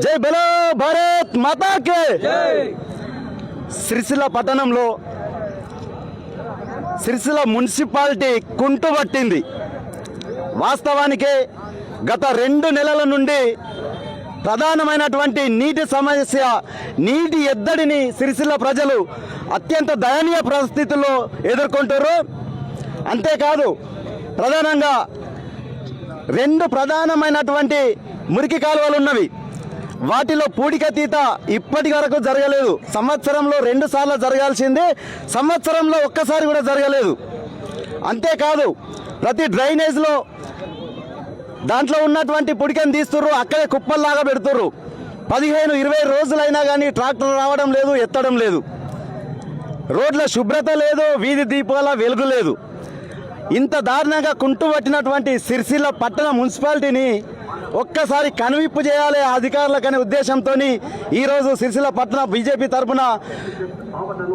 జై బలో భారత్ మాతాకే. సిరిసిల్ల పట్టణంలో సిరిసిల్ల మున్సిపాలిటీ కుంటుపట్టింది. వాస్తవానికి గత 2 నెలల నుండి ప్రధానమైనటువంటి నీటి సమస్య, నీటి ఎద్దడిని సిరిసిల్ల ప్రజలు అత్యంత దయనీయ పరిస్థితుల్లో ఎదుర్కొంటారు. అంతేకాదు, ప్రధానంగా 2 ప్రధానమైనటువంటి మురికి కాలువలు ఉన్నవి. వాటిలో పూడికతీత ఇప్పటి వరకు జరగలేదు. సంవత్సరంలో 2 సార్లు జరగాల్సింది, సంవత్సరంలో ఒక్కసారి కూడా జరగలేదు. అంతేకాదు, ప్రతి డ్రైనేజ్లో దాంట్లో ఉన్నటువంటి పుడికని తీస్తుర్రు, అక్కడే కుప్పల్లాగా పెడుతుర్రు. 15-20 రోజులైనా కానీ ట్రాక్టర్ రావడం లేదు, ఎత్తడం లేదు. రోడ్ల శుభ్రత లేదు, వీధి దీపాల వెలుగు లేదు. ఇంత దారుణంగా కుంటుపట్టినటువంటి సిరిసిల్ల పట్టణ మున్సిపాలిటీని ఒక్కసారి కనువిప్పు చేయాలి అధికారులకనే ఉద్దేశంతో ఈరోజు సిరిసిల్ల పట్టణ బీజేపీ తరఫున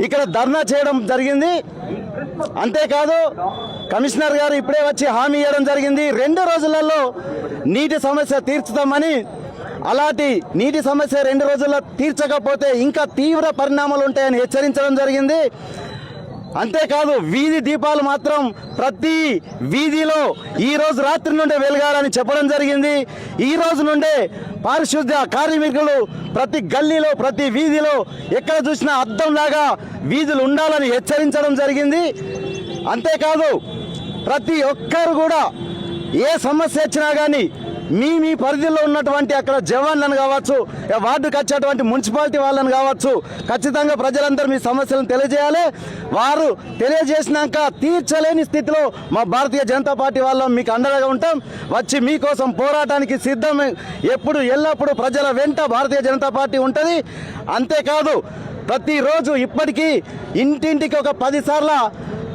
ఇక్కడ ధర్నా చేయడం జరిగింది. అంతేకాదు, కమిషనర్ గారు ఇప్పుడే వచ్చి హామీ ఇవ్వడం జరిగింది, 2 రోజులలో నీటి సమస్య తీర్చుతామని. అలాంటి నీటి సమస్య 2 రోజుల్లో తీర్చకపోతే ఇంకా తీవ్ర పరిణామాలు ఉంటాయని హెచ్చరించడం జరిగింది. అంతేకాదు, వీధి దీపాలు మాత్రం ప్రతి వీధిలో ఈ రోజు రాత్రి నుండే వెలగాలని చెప్పడం జరిగింది. ఈ రోజు నుండే పారిశుద్ధ్య కార్మికులు ప్రతి గల్లీలో, ప్రతి వీధిలో ఎక్కడ చూసినా అద్దంలాగా వీధులు ఉండాలని హెచ్చరించడం జరిగింది. అంతేకాదు, ప్రతి ఒక్కరు కూడా ఏ సమస్య వచ్చినా కానీ మీ పరిధిలో ఉన్నటువంటి అక్కడ జవాన్లను కావచ్చు, వార్డుకు వచ్చేటువంటి మున్సిపాలిటీ వాళ్ళని కావచ్చు, ఖచ్చితంగా ప్రజలందరూ మీ సమస్యలను తెలియజేయాలి. వారు తెలియజేసినాక తీర్చలేని స్థితిలో మా భారతీయ జనతా పార్టీ వాళ్ళం మీకు అండగా ఉంటాం. వచ్చి మీకోసం పోరాటానికి సిద్ధం. ఎప్పుడు ఎల్లప్పుడూ ప్రజల వెంట భారతీయ జనతా పార్టీ ఉంటుంది. అంతేకాదు, ప్రతిరోజు ఇప్పటికీ ఇంటింటికి ఒక 10 సార్ల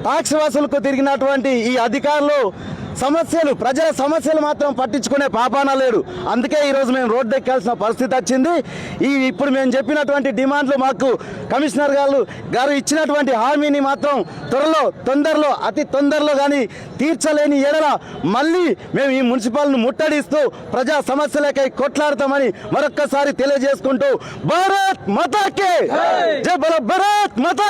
టాక్స్ వసూలుకు తిరిగినటువంటి ఈ అధికారులు ప్రజల సమస్యలు మాత్రం పట్టించుకునే పాపాన లేడు. అందుకే ఈరోజు మేము రోడ్డు ఎక్కాల్సిన పరిస్థితి వచ్చింది. ఇప్పుడు మేము చెప్పినటువంటి డిమాండ్లు మాకు కమిషనర్ గారు ఇచ్చినటువంటి హామీని మాత్రం తొందరలో అతి తొందరలో కానీ తీర్చలేని ఎడల మళ్ళీ మేము ఈ మున్సిపాలిటీని ముట్టడిస్తూ ప్రజా సమస్యలకై కొట్లాడతామని మరొక్కసారి తెలియజేసుకుంటూ భారత్ మాతాకే జై. బలో భారత్ మాతా.